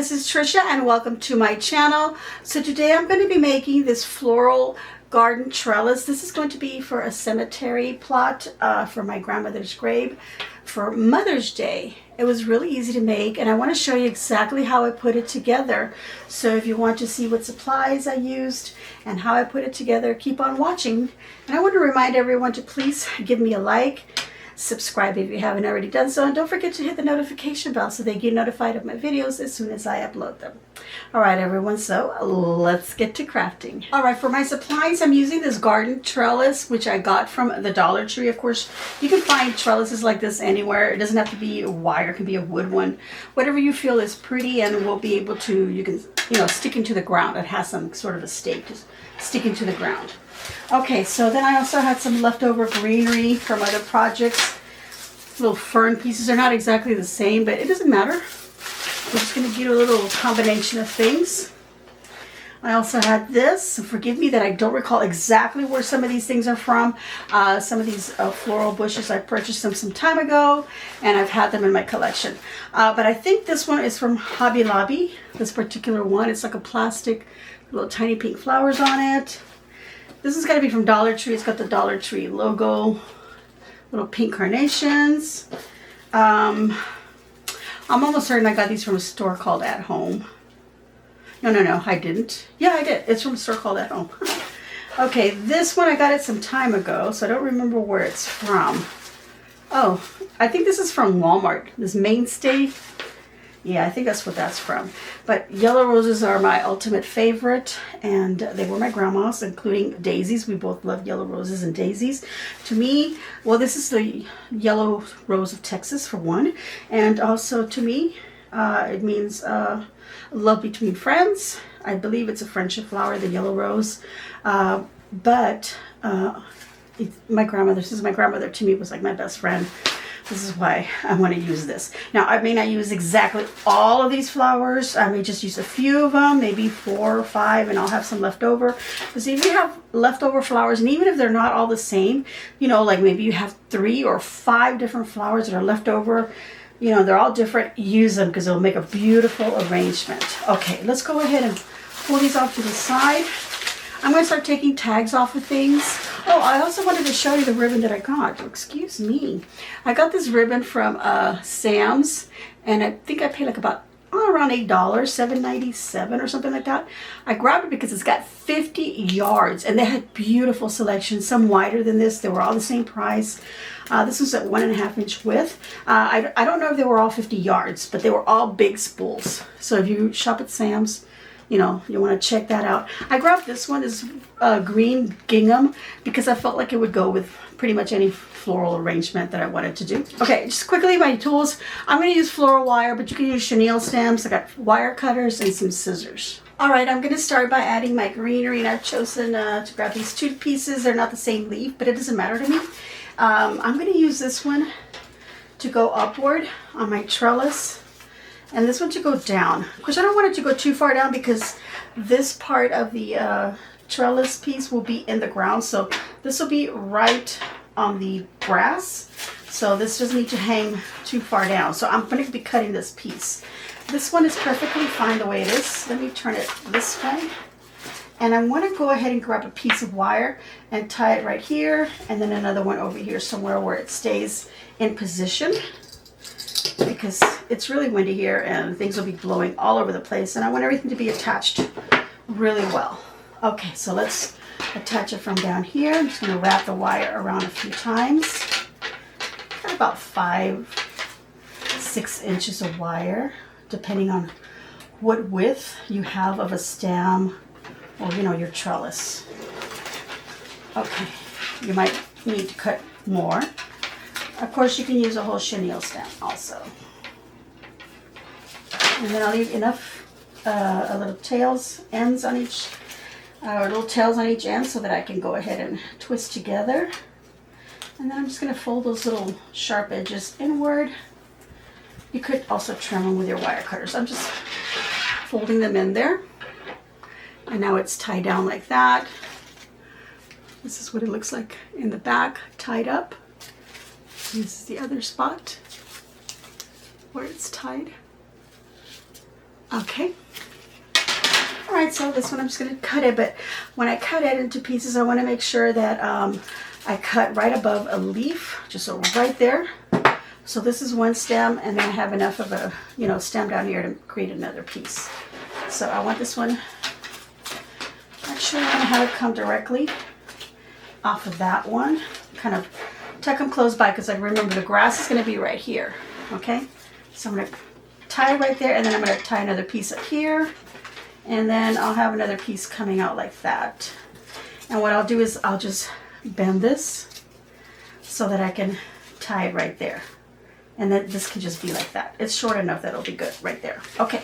this is Tricia and welcome to my channel. So today I'm going to be making this floral garden trellis. This is going to be for a cemetery plot for my grandmother's grave for Mother's Day. It was really easy to make and I want to show you exactly how I put it together. So if you want to see what supplies I used and how I put it together, keep on watching. And I want to remind everyone to please give me a like, subscribe if you haven't already done so, and don't forget to hit the notification bell so they get notified of my videos as soon as I upload them. Alright everyone, so let's get to crafting. Alright, for my supplies I'm using this garden trellis which I got from the Dollar Tree. Of course you can find trellises like this anywhere. It doesn't have to be a wire, it can be a wood one. Whatever you feel is pretty and will be able to, you can, stick into the ground. It has some sort of a stake, just sticking to the ground. Okay, so then I also had some leftover greenery from other projects. Little fern pieces. They're not exactly the same, but it doesn't matter. We're just going to get a little combination of things. I also had this. Forgive me that I don't recall exactly where some of these things are from. Some of these floral bushes, I purchased them some time ago, and I've had them in my collection. But I think this one is from Hobby Lobby, this particular one. It's like a plastic, little tiny pink flowers on it. This is going to be from Dollar Tree. It's got the Dollar Tree logo, little pink carnations. I'm almost certain I got these from a store called At Home. No, I didn't. Yeah, I did. It's from a store called At Home. Okay, this one I got it some time ago, so I don't remember where it's from. Oh, I think this is from Walmart. This Mainstay. Yeah, I think that's what that's from. But yellow roses are my ultimate favorite, and they were my grandma's, including daisies. We both love yellow roses and daisies. To me, well, this is the yellow rose of Texas for one, and also to me, it means love between friends. I believe it's a friendship flower, the yellow rose. But my grandmother, this is my grandmother, to me was like my best friend. This is why I want to use this. Now, I may not use exactly all of these flowers. I may just use a few of them, maybe 4 or 5, and I'll have some left over. Because if you have leftover flowers, and even if they're not all the same, like maybe you have 3 or 5 different flowers that are left over, they're all different, use them because it'll make a beautiful arrangement. Okay, let's go ahead and pull these off to the side. I'm going to start taking tags off of things. Oh, I also wanted to show you the ribbon that I got. Excuse me. I got this ribbon from Sam's, and I think I paid like about around $8, $7.97 or something like that. I grabbed it because it's got 50 yards, and they had beautiful selections, some wider than this. They were all the same price. This was at 1.5 inch width. I don't know if they were all 50 yards, but they were all big spools. So if you shop at Sam's, you want to check that out. I grabbed this one, this green gingham, because I felt like it would go with pretty much any floral arrangement that I wanted to do. Okay, just quickly, my tools. I'm going to use floral wire, but you can use chenille stems. I got wire cutters and some scissors. Alright, I'm going to start by adding my greenery, and I've chosen to grab these 2 pieces. They're not the same leaf, but it doesn't matter to me. I'm going to use this one to go upward on my trellis, and this one to go down. Of course, I don't want it to go too far down because this part of the trellis piece will be in the ground. So this will be right on the grass. So this doesn't need to hang too far down. So I'm going to be cutting this piece. This one is perfectly fine the way it is. Let me turn it this way. And I want to go ahead and grab a piece of wire and tie it right here. And then another one over here somewhere where it stays in position, because it's really windy here and things will be blowing all over the place, and I want everything to be attached really well. Okay, so let's attach it from down here. I'm just going to wrap the wire around a few times. Got about 5-6 inches of wire, depending on what width you have of a stem or your trellis. Okay, you might need to cut more. Of course, you can use a whole chenille stem also. And then I'll leave enough little ends on each, little tails on each end so that I can go ahead and twist together. And then I'm just going to fold those little sharp edges inward. You could also trim them with your wire cutters. I'm just folding them in there. And now it's tied down like that. This is what it looks like in the back, tied up. This is the other spot where it's tied. Okay. All right, so this one I'm just going to cut it, but when I cut it into pieces, I want to make sure that I cut right above a leaf, just so right there. So this is one stem, and then I have enough of a, stem down here to create another piece. So I want this one, actually I want to have it come directly off of that one. Kind of tuck them close by, because I remember the grass is going to be right here. Okay, so I'm going to tie right there, and then I'm going to tie another piece up here, and then I'll have another piece coming out like that. And what I'll do is I'll just bend this so that I can tie it right there. And then this can just be like that. It's short enough that it'll be good right there. Okay.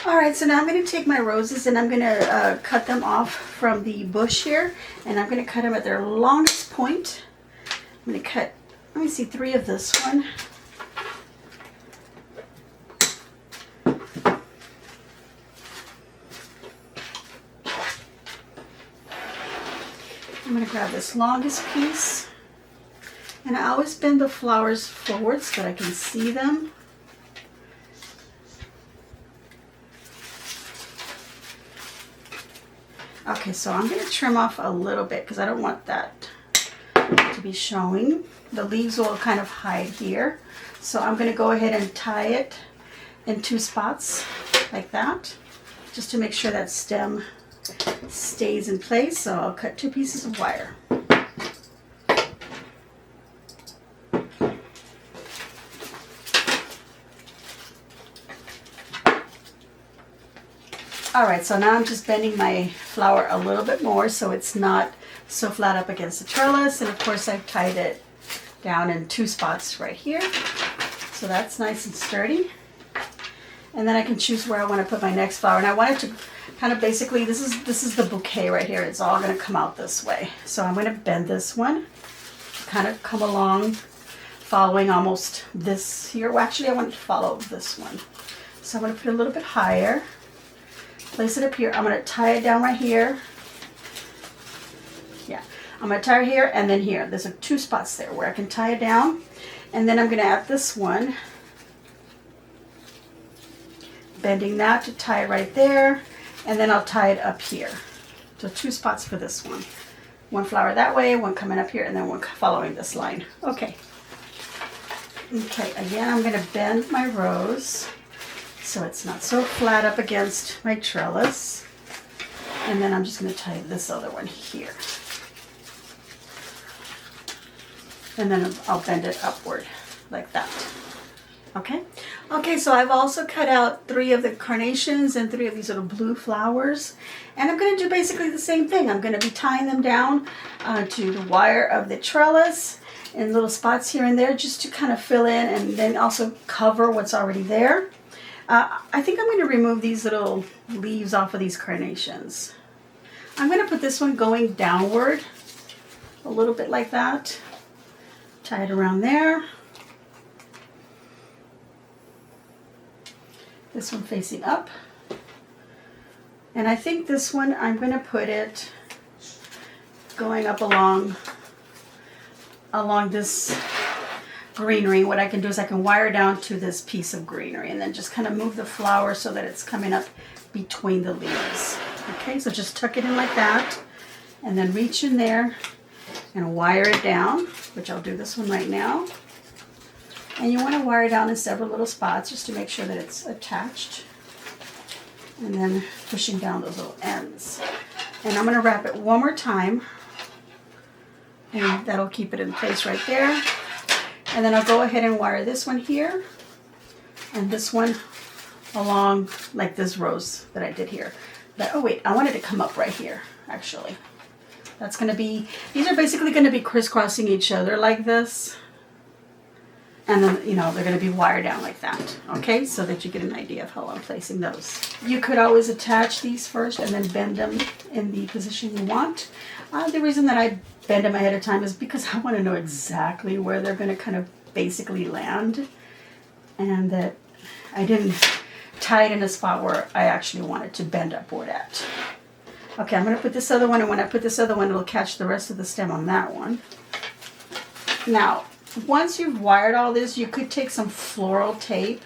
Alright, so now I'm going to take my roses and I'm going to cut them off from the bush here, and I'm going to cut them at their longest point. I'm going to cut, let me see, 3 of this one. I'm going to grab this longest piece, and I always bend the flowers forward so that I can see them. Okay, so I'm going to trim off a little bit because I don't want that to be showing. The leaves will kind of hide here. So I'm going to go ahead and tie it in 2 spots like that, just to make sure that stem stays in place. So I'll cut 2 pieces of wire. Alright, so now I'm just bending my flower a little bit more so it's not so flat up against the trellis. And of course I've tied it down in 2 spots right here. So that's nice and sturdy. And then I can choose where I want to put my next flower. And I want it to kind of basically, this is the bouquet right here. It's all going to come out this way. So I'm going to bend this one, kind of come along, following almost this here. Well, actually I want to follow this one. So I'm going to put it a little bit higher. Place it up here. I'm going to tie it down right here. Yeah, I'm going to tie it here and then here. There's 2 spots there where I can tie it down. And then I'm going to add this one. Bending that to tie it right there. And then I'll tie it up here. So 2 spots for this one. 1 flower that way, 1 coming up here, and then 1 following this line. Okay. Okay, again I'm going to bend my rose so it's not so flat up against my trellis. And then I'm just going to tie this other one here. And then I'll bend it upward like that. Okay? Okay, so I've also cut out 3 of the carnations and 3 of these little blue flowers. And I'm going to do basically the same thing. I'm going to be tying them down to the wire of the trellis in little spots here and there just to kind of fill in and then also cover what's already there. I think I'm going to remove these little leaves off of these carnations. I'm going to put this one going downward a little bit like that. Tie it around there. This one facing up. And I think this one I'm going to put it going up along this greenery. What I can do is I can wire down to this piece of greenery and then just kind of move the flower so that it's coming up between the leaves. Okay, so just tuck it in like that and then reach in there and wire it down, which I'll do this one right now. And you want to wire it down in several little spots just to make sure that it's attached. And then pushing down those little ends. And I'm going to wrap it one more time. And that'll keep it in place right there. And then I'll go ahead and wire this one here. And this one along like this rose that I did here. But, oh wait, I wanted to come up right here, actually. That's going to be, these are basically going to be crisscrossing each other like this. And then, you know, they're going to be wired down like that, okay? So that you get an idea of how I'm placing those. You could always attach these first and then bend them in the position you want. The reason that I bend them ahead of time is because I want to know exactly where they're going to kind of basically land. And that I didn't tie it in a spot where I actually wanted to bend upward at. Okay, I'm going to put this other one, and when I put this other one, it'll catch the rest of the stem on that one. Now, once you've wired all this, you could take some floral tape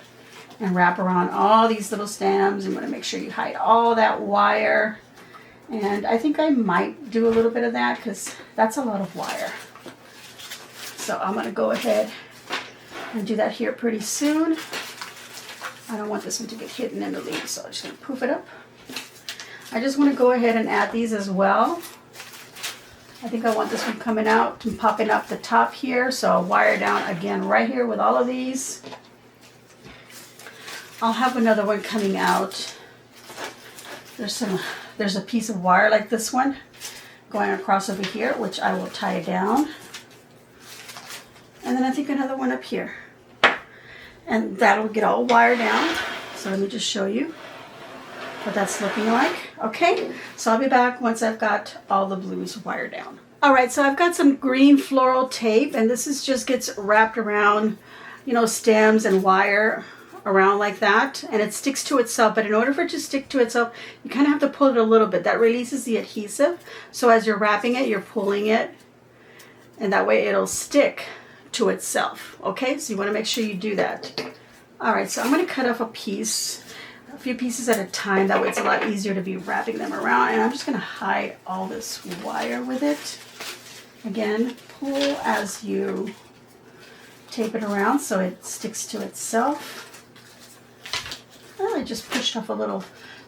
and wrap around all these little stems. You want to make sure you hide all that wire. And I think I might do a little bit of that because that's a lot of wire. So I'm going to go ahead and do that here pretty soon. I don't want this one to get hidden in the leaves, so I'm just going to poof it up. I just want to go ahead and add these as well. I think I want this one coming out and popping up the top here, so I'll wire down again right here with all of these. I'll have another one coming out. There's a piece of wire like this one going across over here, which I will tie it down. And then I think another one up here. And that'll get all wired down. So let me just show you what that's looking like. Okay, so I'll be back once I've got all the blues wired down. All right, so I've got some green floral tape, and this is just gets wrapped around, you know, stems and wire around like that, and it sticks to itself. But in order for it to stick to itself, you kind of have to pull it a little bit. That releases the adhesive. So as you're wrapping it, you're pulling it, and that way it'll stick to itself. Okay, so you want to make sure you do that. All right, so I'm going to cut off a few pieces at a time. That way it's a lot easier to be wrapping them around. And I'm just going to hide all this wire with it. Again, pull as you tape it around so it sticks to itself. Oh, I just pushed off a little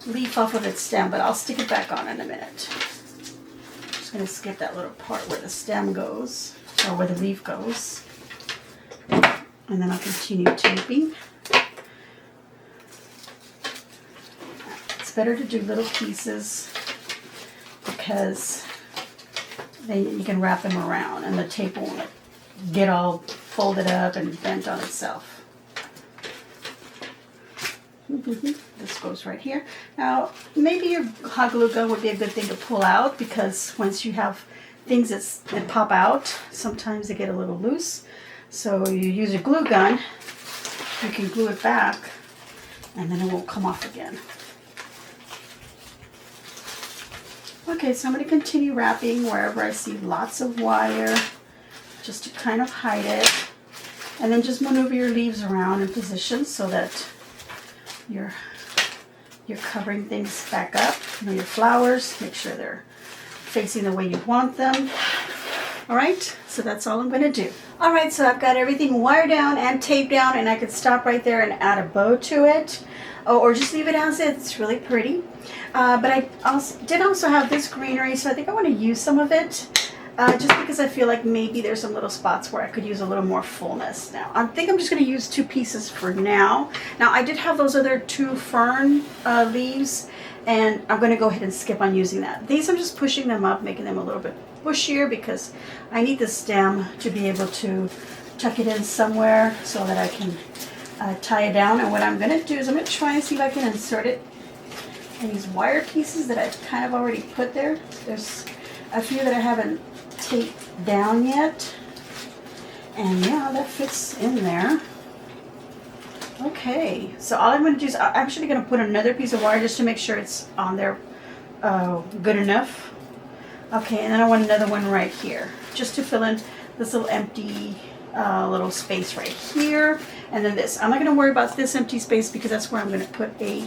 leaf off of its stem, but I'll stick it back on in a minute. I'm just going to skip that little part where the stem goes, or where the leaf goes. And then I'll continue taping. It's better to do little pieces because then you can wrap them around and the tape won't get all folded up and bent on itself. This goes right here. Now, maybe your hot glue gun would be a good thing to pull out because once you have things that pop out, sometimes they get a little loose. So you use your glue gun, you can glue it back, and then it won't come off again. Okay, so I'm going to continue wrapping wherever I see lots of wire, just to kind of hide it. And then just maneuver your leaves around in position so that you're covering things back up. You know, your flowers, make sure they're facing the way you want them. All right, so that's all I'm going to do. All right, so I've got everything wired down and taped down, and I could stop right there and add a bow to it, or just leave it as is. It's really pretty. But I did also have this greenery, so I think I want to use some of it, just because I feel like maybe there's some little spots where I could use a little more fullness. Now, I think I'm just going to use 2 pieces for now. Now, I did have those other 2 fern leaves, and I'm going to go ahead and skip on using that. These, I'm just pushing them up, making them a little bit bushier because I need the stem to be able to tuck it in somewhere so that I can tie it down. And what I'm going to do is I'm going to try and see if I can insert it in these wire pieces that I've kind of already put there. There's a few that I haven't taped down yet. And yeah, that fits in there. Okay, so all I'm going to do is I'm actually going to put another piece of wire just to make sure it's on there good enough. Okay, and then I want another one right here just to fill in this little empty little space right here. And then this. I'm not going to worry about this empty space because that's where I'm going to put a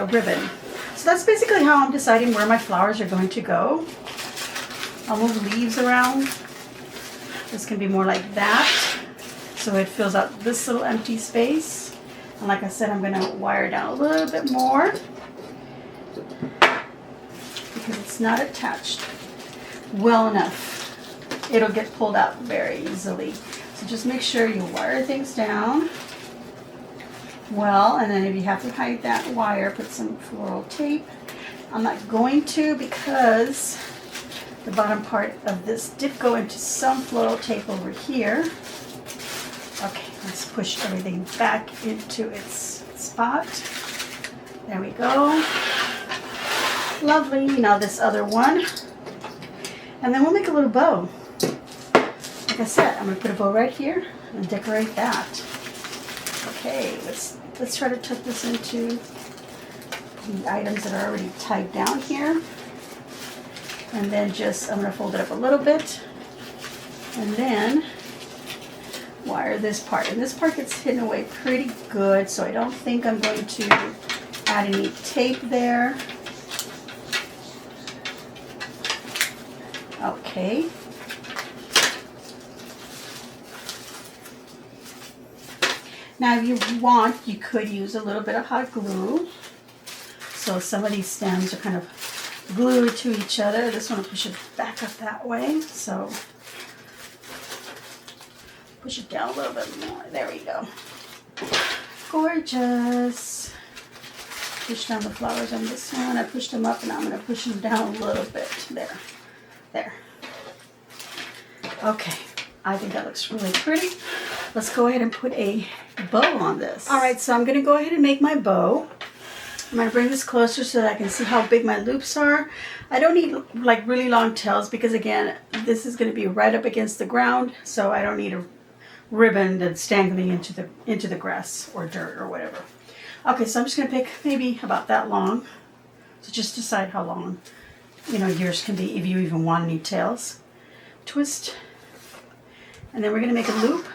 ribbon. So that's basically how I'm deciding where my flowers are going to go. I'll move leaves around. This can be more like that. So it fills out this little empty space. And like I said, I'm going to wire down a little bit more because it's not attached well enough. It'll get pulled out very easily. So just make sure you wire things down well, and then if you have to hide that wire, put some floral tape. I'm not going to because the bottom part of this did go into some floral tape over here. Okay, let's push everything back into its spot. There we go. Lovely. Now this other one. And then we'll make a little bow. Like I said, I'm going to put a bow right here and decorate that. Okay, let's try to tuck this into the items that are already tied down here. And then I'm going to fold it up a little bit. And then wire this part. And this part gets hidden away pretty good, so I don't think I'm going to add any tape there. Okay. Now if you want, you could use a little bit of hot glue. So some of these stems are kind of glued to each other. This one will push it back up that way. So push it down a little bit more. There we go. Gorgeous. Push down the flowers on this one. I pushed them up and I'm going to push them down a little bit. There. There. Okay. I think that looks really pretty. Let's go ahead and put a bow on this. All right, so I'm going to go ahead and make my bow. I'm going to bring this closer so that I can see how big my loops are. I don't need like really long tails because again, this is going to be right up against the ground, so I don't need a ribbon that's dangling into the grass or dirt or whatever. Okay, so I'm just going to pick maybe about that long. So just decide how long, yours can be if you even want any tails. Twist. And then we're going to make a loop.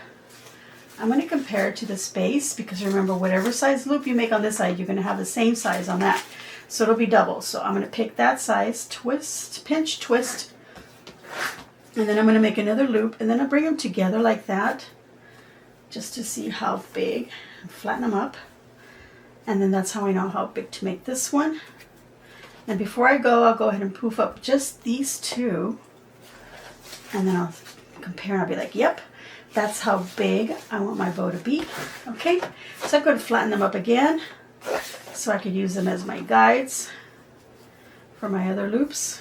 I'm going to compare it to the space because remember, whatever size loop you make on this side, you're going to have the same size on that. So it'll be double. So I'm going to pick that size, twist, pinch, twist. And then I'm going to make another loop and then I'll bring them together like that just to see how big. Flatten them up. And then that's how I know how big to make this one. And before I go, I'll go ahead and poof up just these two. And then I'll compare and I'll be like, yep, that's how big I want my bow to be. Okay, so I'm going to flatten them up again so I could use them as my guides for my other loops.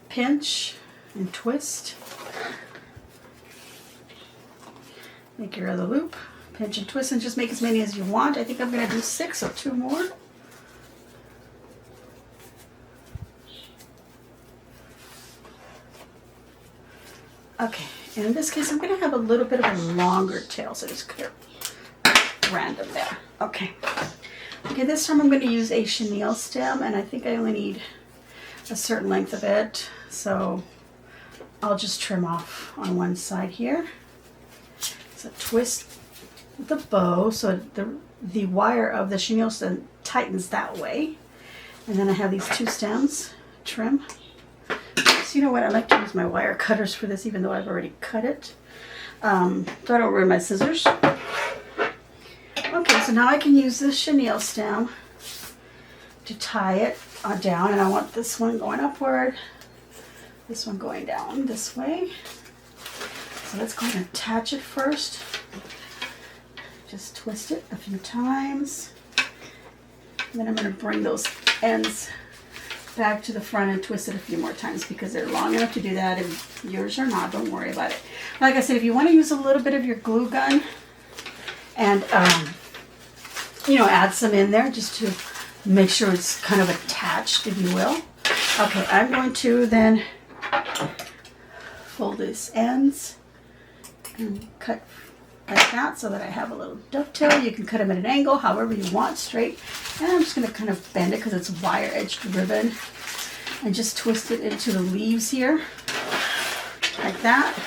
Pinch and twist. Make your other loop. Pinch and twist and just make as many as you want. I think I'm going to do 6 or 2 more. Okay, and in this case, I'm going to have a little bit of a longer tail, so just cut it random there. Okay. Okay, this time I'm going to use a chenille stem, and I think I only need a certain length of it, so I'll just trim off on one side here. So twist the bow, so the wire of the chenille stem tightens that way. And then I have these 2 stems, trim. So you know what, I like to use my wire cutters for this even though I've already cut it. So I don't ruin my scissors. Okay, so now I can use this chenille stem to tie it down, and I want this one going upward, this one going down this way. So let's go ahead and attach it first. Just twist it a few times. And then I'm going to bring those ends back to the front and twist it a few more times because they're long enough to do that. If yours are not, don't worry about it. Like I said, if you want to use a little bit of your glue gun and add some in there just to make sure it's kind of attached, if you will. Okay, I'm going to then fold these ends and cut like that so that I have a little dovetail. You can cut them at an angle, however you want, straight. And I'm just going to kind of bend it because it's wire-edged ribbon and just twist it into the leaves here, like that.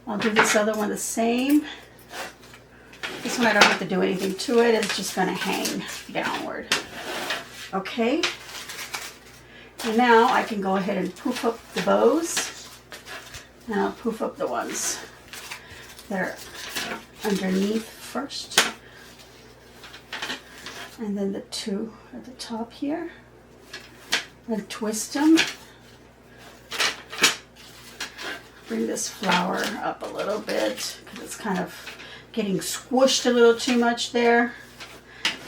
I'll do this other one the same. This one I don't have to do anything to it. It's just going to hang downward. Okay. And now I can go ahead and poof up the bows. And I'll poof up the ones that are underneath first. And then the 2 at the top here. And twist them. Bring this flower up a little bit because it's kind of getting squished a little too much there.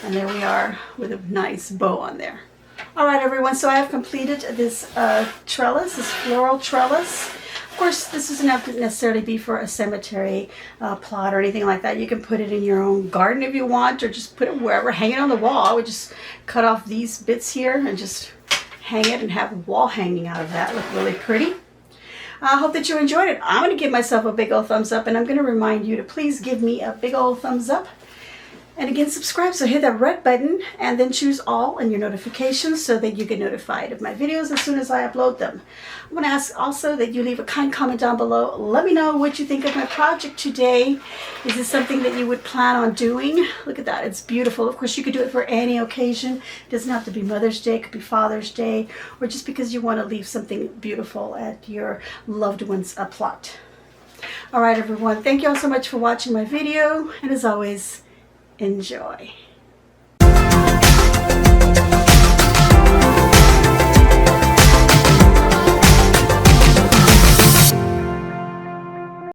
And there we are with a nice bow on there. All right, everyone, so I have completed this trellis, this floral trellis. Of course, this doesn't have to necessarily be for a cemetery plot or anything like that. You can put it in your own garden if you want, or just put it wherever, hang it on the wall. I would just cut off these bits here and just hang it and have a wall hanging out of that. Look really pretty. I hope that you enjoyed it. I'm going to give myself a big old thumbs up, and I'm going to remind you to please give me a big old thumbs up. And again, subscribe, so hit that red button and then choose all in your notifications so that you get notified of my videos as soon as I upload them. I'm going to ask also that you leave a kind comment down below. Let me know what you think of my project today. Is this something that you would plan on doing? Look at that, it's beautiful. Of course, you could do it for any occasion. It doesn't have to be Mother's Day, it could be Father's Day, or just because you want to leave something beautiful at your loved one's plot. All right, everyone, thank you all so much for watching my video, and as always, enjoy.